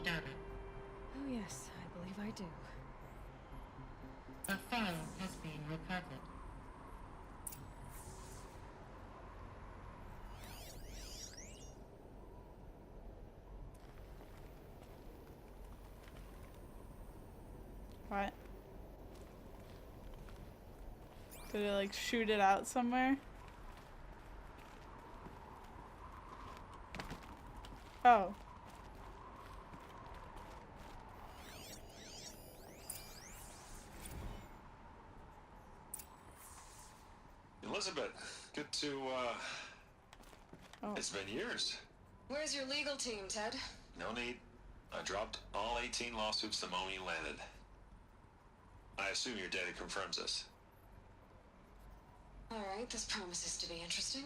data. Oh yes, I believe I do. A file has been recovered. What? Did it like shoot it out somewhere? Oh. Elizabeth, good to, Oh. It's been years. Where's your legal team, Ted? No need. I dropped all 18 lawsuits the moment you landed. I assume your data confirms this. Alright, this promises to be interesting.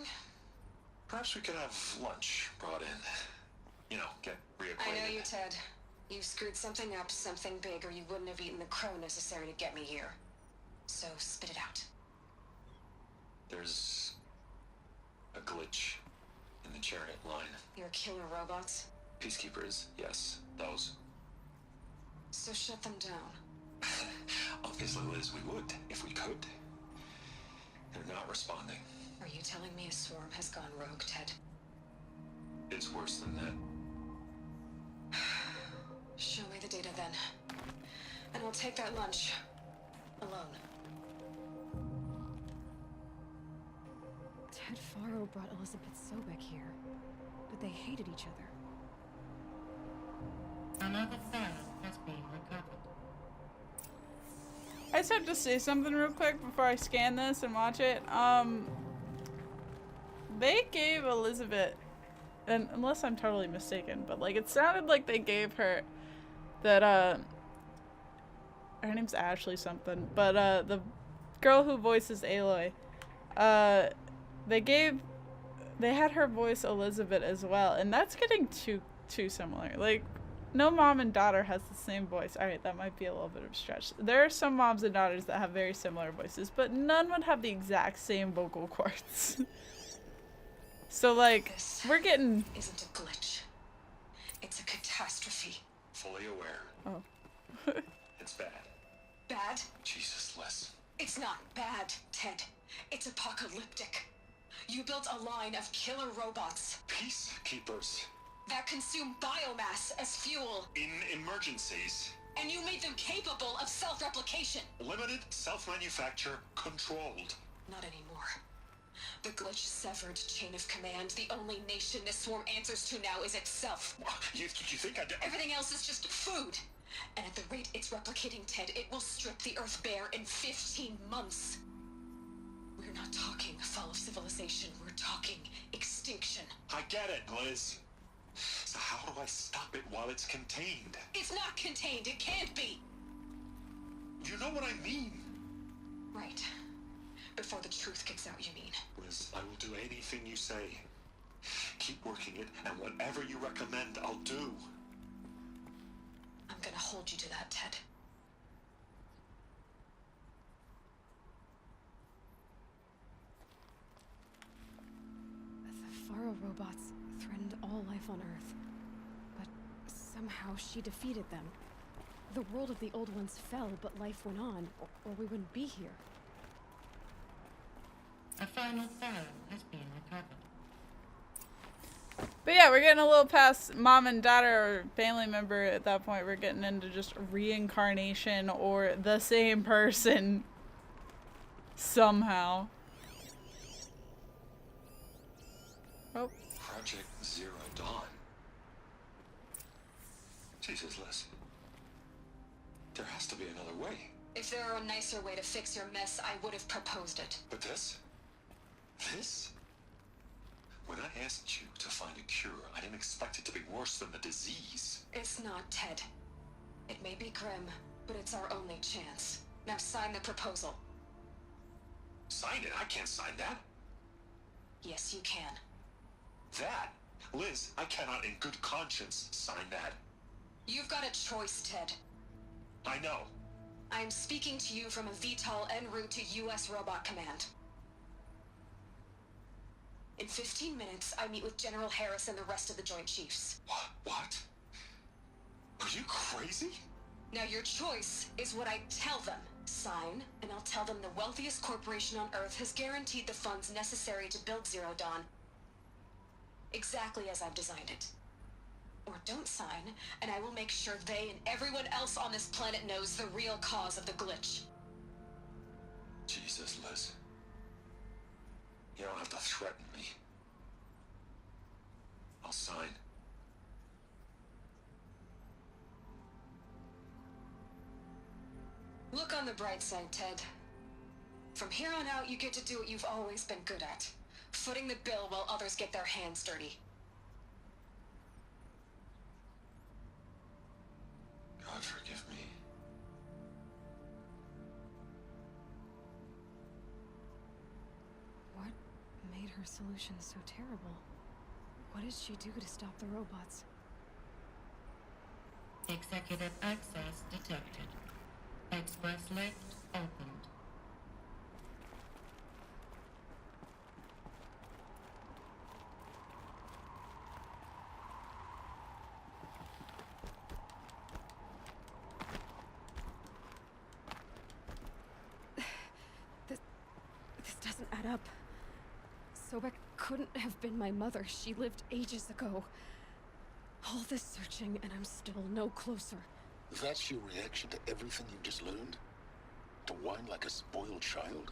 Perhaps we could have lunch brought in. You know, get reacquainted. I know you, Ted. You screwed something up, something big, or you wouldn't have eaten the crow necessary to get me here. So, spit it out. There's a glitch in the chariot line. Your killer robots? Peacekeepers, yes, those. So shut them down. Obviously, Liz, we would, if we could. They're not responding. Are you telling me a swarm has gone rogue, Ted? It's worse than that. Show me the data then. And I'll take that lunch. Alone. Ted Faro brought Elizabeth Sobek here, but they hated each other. Another file has been recovered. I just have to say something real quick before I scan this and watch it. They gave Elizabeth, and unless I'm totally mistaken, but like it sounded like they gave her that her name's Ashley something, but the girl who voices Aloy, they had her voice Elizabeth as well, and that's getting too similar. Like, no mom and daughter has the same voice. Alright, that might be a little bit of a stretch. There are some moms and daughters that have very similar voices, but none would have the exact same vocal cords. So, like, This we're getting... isn't a glitch. It's a catastrophe. Fully aware. Oh. It's bad. Bad? Jesus, Liz. It's not bad, Ted. It's apocalyptic. You built a line of killer robots Peacekeepers. that consume biomass as fuel, In emergencies. and you made them capable of self-replication. Limited, self-manufacture, controlled. Not anymore. The glitch severed chain of command. The only nation this swarm answers to now is itself. You think I'd... Everything else is just food. And at the rate it's replicating, Ted, it will strip the Earth bare in 15 months. We're not talking fall of civilization. We're talking extinction. I get it, Liz. So how do I stop it while it's contained? It's not contained. It can't be. You know what I mean? Right. Before the truth gets out, you mean? Liz, I will do anything you say. Keep working it, and whatever you recommend, I'll do. I'm gonna hold you to that, Ted. The Faro robots threatened all life on Earth, but somehow she defeated them. The world of the old ones fell, but life went on, or we wouldn't be here. A final file has been recovered. But yeah, we're getting a little past mom and daughter or family member at that point. We're getting into just reincarnation or the same person somehow. Oh. Project Zero Dawn. Jesus, Liz. There has to be another way. If there were a nicer way to fix your mess, I would have proposed it. But this? This? When I asked you to find a cure, I didn't expect it to be worse than the disease. It's not, Ted. It may be grim, but it's our only chance. Now sign the proposal. Sign it? I can't sign that. Yes, you can. That? Liz, I cannot in good conscience sign that. You've got a choice, Ted. I know. I'm speaking to you from a VTOL en route to U.S. Robot Command. In 15 minutes, I meet with General Harris and the rest of the Joint Chiefs. What? Are you crazy? Now your choice is what I tell them. Sign, and I'll tell them the wealthiest corporation on Earth has guaranteed the funds necessary to build Zero Dawn. Exactly as I've designed it. Or don't sign, and I will make sure they and everyone else on this planet knows the real cause of the glitch. Jesus, Liz. You don't have to threaten me. I'll sign. Look on the bright side, Ted. From here on out, you get to do what you've always been good at. Footing the bill while others get their hands dirty. God forgive me. What made her solution so terrible? What did she do to stop the robots? Executive access detected. Express lift opened. This doesn't add up. Sobek couldn't have been my mother. She lived ages ago. All this searching, and I'm still no closer. That's your reaction to everything you've just learned? To whine like a spoiled child?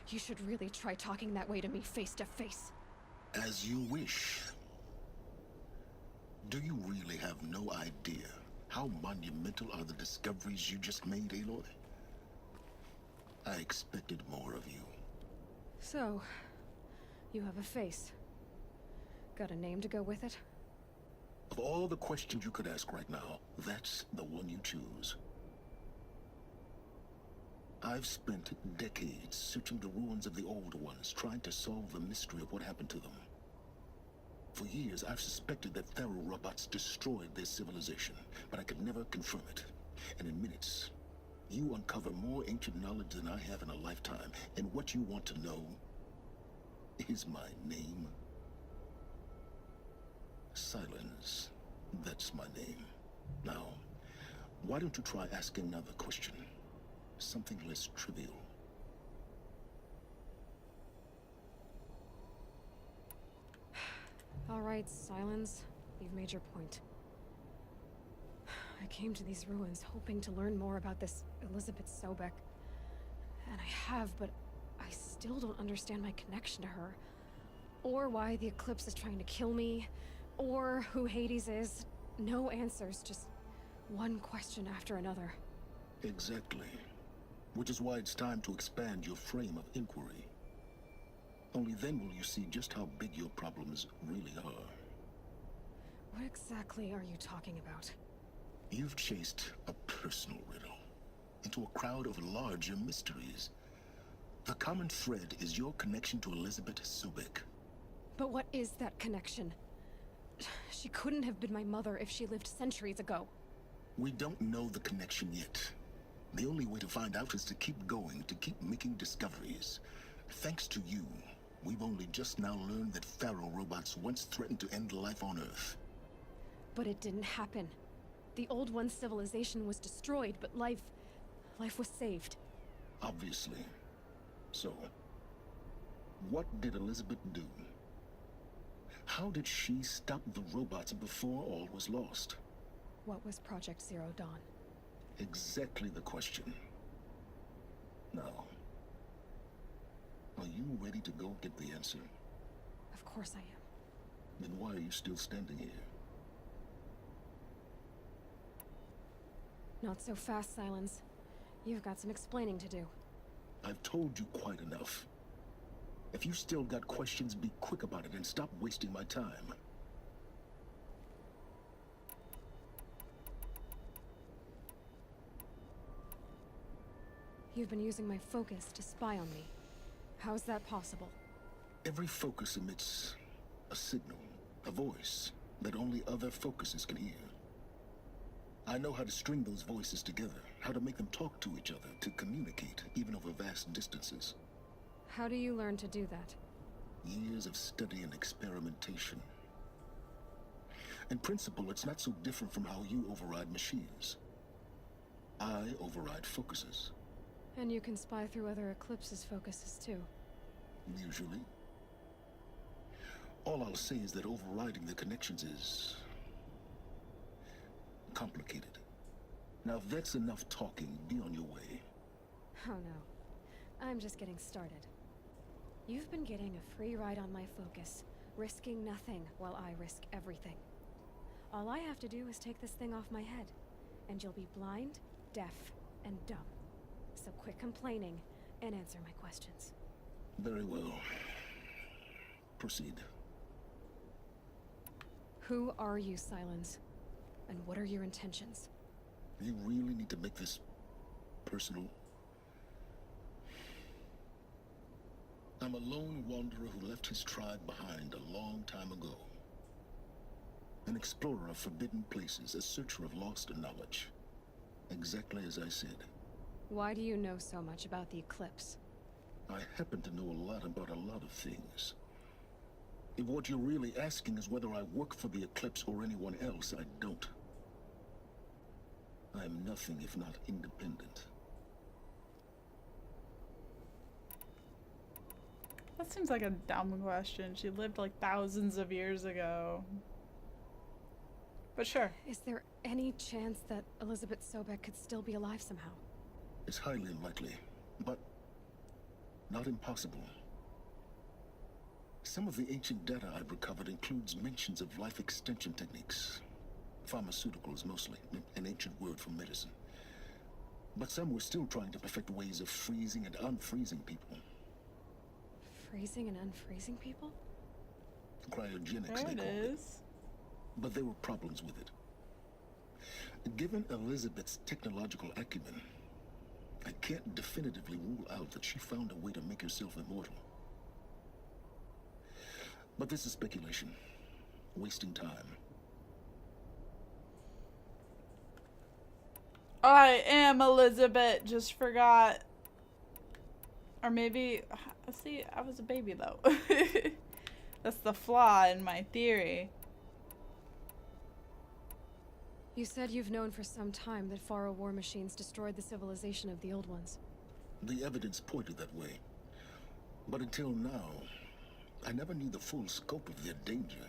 You should really try talking that way to me face to face. As you wish. Do you really have no idea how monumental are the discoveries you just made, Aloy? I expected more of you. So, you have a face. Got a name to go with it? Of all the questions you could ask right now, that's the one you choose. I've spent decades searching the ruins of the old ones, trying to solve the mystery of what happened to them. For years, I've suspected that Faro robots destroyed their civilization, but I could never confirm it. And in minutes, you uncover more ancient knowledge than I have in a lifetime, and what you want to know is my name. Silence. That's my name. Now, why don't you try asking another question? Something less trivial. All right, Silence. You've made your point. I came to these ruins hoping to learn more about this Elizabeth Sobek. And I have, but I still don't understand my connection to her. Or why the Eclipse is trying to kill me. Or who Hades is. No answers, just one question after another. Exactly. Which is why it's time to expand your frame of inquiry. Only then will you see just how big your problems really are. What exactly are you talking about? You've chased a personal riddle into a crowd of larger mysteries. The common thread is your connection to Elizabeth Sobek. But what is that connection? She couldn't have been my mother if she lived centuries ago. We don't know the connection yet. The only way to find out is to keep going, to keep making discoveries. Thanks to you, we've only just now learned that Faro robots once threatened to end life on Earth. But it didn't happen. The Old One's civilization was destroyed, but life was saved. Obviously. So, what did Elizabeth do? How did she stop the robots before all was lost? What was Project Zero Dawn? Exactly the question. Now, are you ready to go get the answer? Of course I am. Then why are you still standing here? Not so fast, Silence. You've got some explaining to do. I've told you quite enough. If you still got questions, be quick about it and stop wasting my time. You've been using my focus to spy on me. How's that possible? Every focus emits a signal, a voice, that only other focuses can hear. I know how to string those voices together, how to make them talk to each other, to communicate, even over vast distances. How do you learn to do that? Years of study and experimentation. In principle, it's not so different from how you override machines. I override focuses, And you can spy through other Eclipse's focuses too. usually. All I'll say is that overriding the connections is complicated. Now, if that's enough talking, be on your way. Oh no. I'm just getting started. You've been getting a free ride on my focus, risking nothing while I risk everything. All I have to do is take this thing off my head, and you'll be blind, deaf, and dumb. So quit complaining and answer my questions. Very well. Proceed. Who are you, Silence? And what are your intentions? You really need to make this personal? I'm a lone wanderer who left his tribe behind a long time ago. An explorer of forbidden places, a searcher of lost knowledge. Exactly as I said. Why do you know so much about the Eclipse? I happen to know a lot about a lot of things. If what you're really asking is whether I work for the Eclipse or anyone else, I don't. I am nothing if not independent. That seems like a dumb question. She lived like thousands of years ago. But sure. Is there any chance that Elizabeth Sobek could still be alive somehow? It's highly unlikely, but not impossible. Some of the ancient data I've recovered includes mentions of life extension techniques. Pharmaceuticals mostly, an ancient word for medicine. But some were still trying to perfect ways of freezing and unfreezing people. Freezing and unfreezing people? Cryogenics, There they it called it. is. But there were problems with it. Given Elizabeth's technological acumen, I can't definitively rule out that she found a way to make herself immortal. But this is speculation. Wasting time. I am Elizabeth. Just forgot. Or maybe, see, I was a baby though. That's the flaw in my theory. You said you've known for some time that Faro war machines destroyed the civilization of the Old Ones. The evidence pointed that way. But until now, I never knew the full scope of their danger.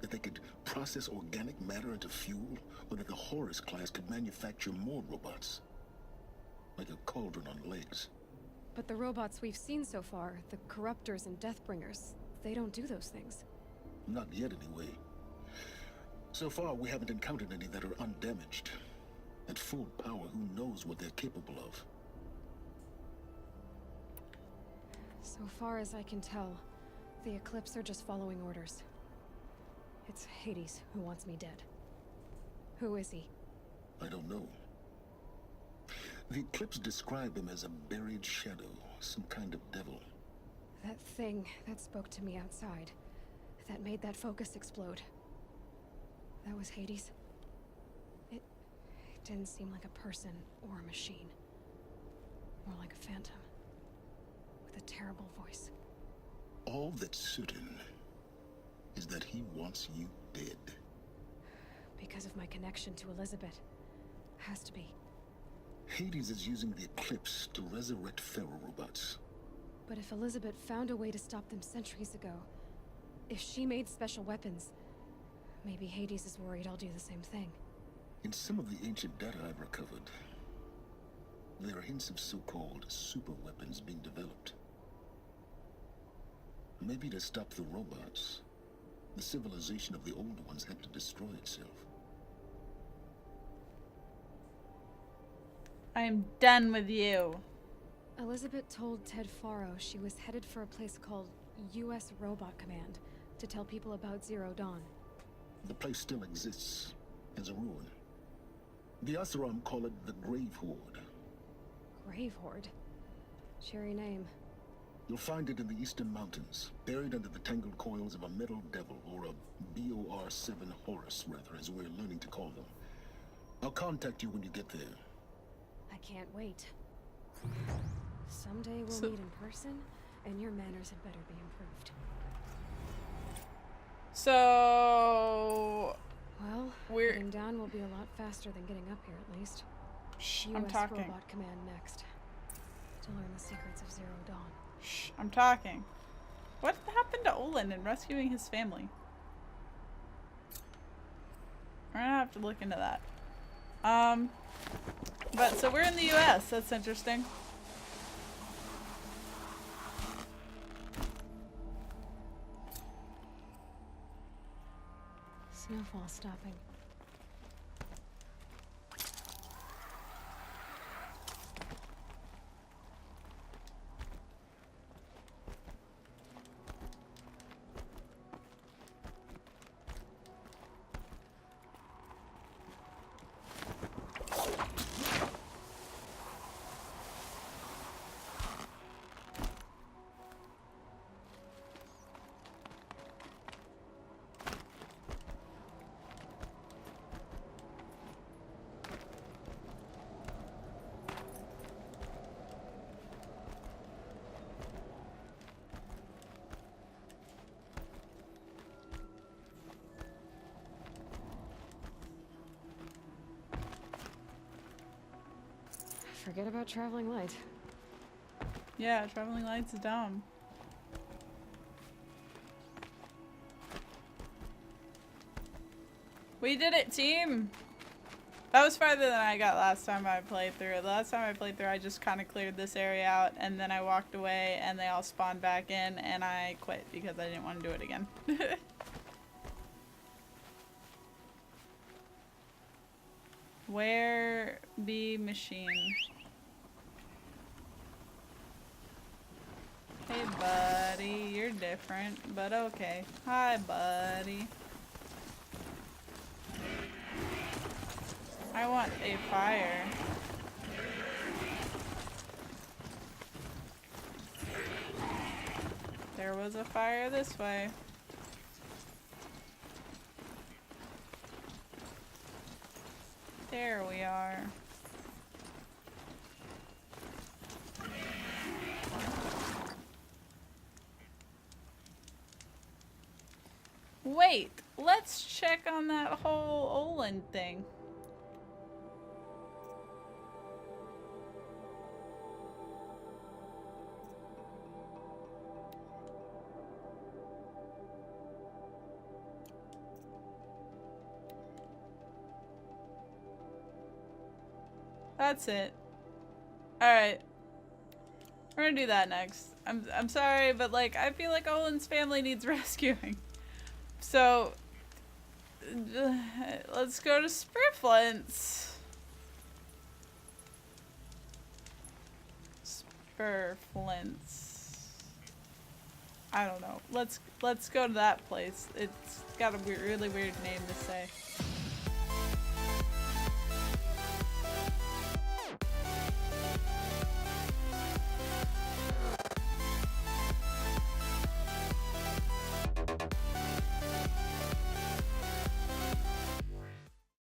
That they could process organic matter into fuel, or that the Horus class could manufacture more robots. Like a cauldron on legs. But the robots we've seen so far, the Corruptors and Deathbringers, they don't do those things. Not yet, anyway. So far, we haven't encountered any that are undamaged. At full power, who knows what they're capable of? So far as I can tell, the Eclipse are just following orders. It's Hades who wants me dead. Who is he? I don't know. The Eclipse describe him as a buried shadow, some kind of devil. That thing that spoke to me outside, that made that focus explode. That was Hades? It didn't seem like a person or a machine. More like a phantom. With a terrible voice. All that's certain is that he wants you dead. Because of my connection to Elizabeth. Has to be. Hades is using the Eclipse to resurrect Pharaoh robots. But if Elizabeth found a way to stop them centuries ago, if she made special weapons, maybe Hades is worried I'll do the same thing. In some of the ancient data I've recovered, there are hints of so-called super weapons being developed. Maybe to stop the robots, the civilization of the old ones had to destroy itself. I am done with you. Elizabeth told Ted Faro she was headed for a place called U.S. Robot Command to tell people about Zero Dawn. The place still exists as a ruin. The Asaram call it the Grave Horde. Grave Horde? Cheery name. You'll find it in the eastern mountains, buried under the tangled coils of a metal devil, or a BOR-7 Horus, rather, as we're learning to call them. I'll contact you when you get there. I can't wait. Someday we'll meet in person, and your manners had better be improved. So, Well, We're- getting down will be a lot faster than getting up here, at least. Shh, US I'm talking. Robot Command next. To learn the secrets of Zero Dawn. Shh, I'm talking. What happened to Olin and rescuing his family? We're gonna have to look into that. But so we're in the US. That's interesting. Snowfall stopping. Forget about traveling light. Yeah, traveling lights is dumb. We did it, team! That was farther than I got last time I played through. The last time I played through, I just kind of cleared this area out, and then I walked away, and they all spawned back in, and I quit because I didn't want to do it again. Where be machine? Hey buddy, you're different, but okay. Hi buddy. I want a fire. There was a fire this way. There we are. Wait, let's check on that whole Olin thing. That's it. Alright. We're gonna do that next. I'm sorry, but like I feel like Olin's family needs rescuing. So let's go to Spurflints. Spurflints. I don't know. Let's go to that place. It's got a really weird name to say.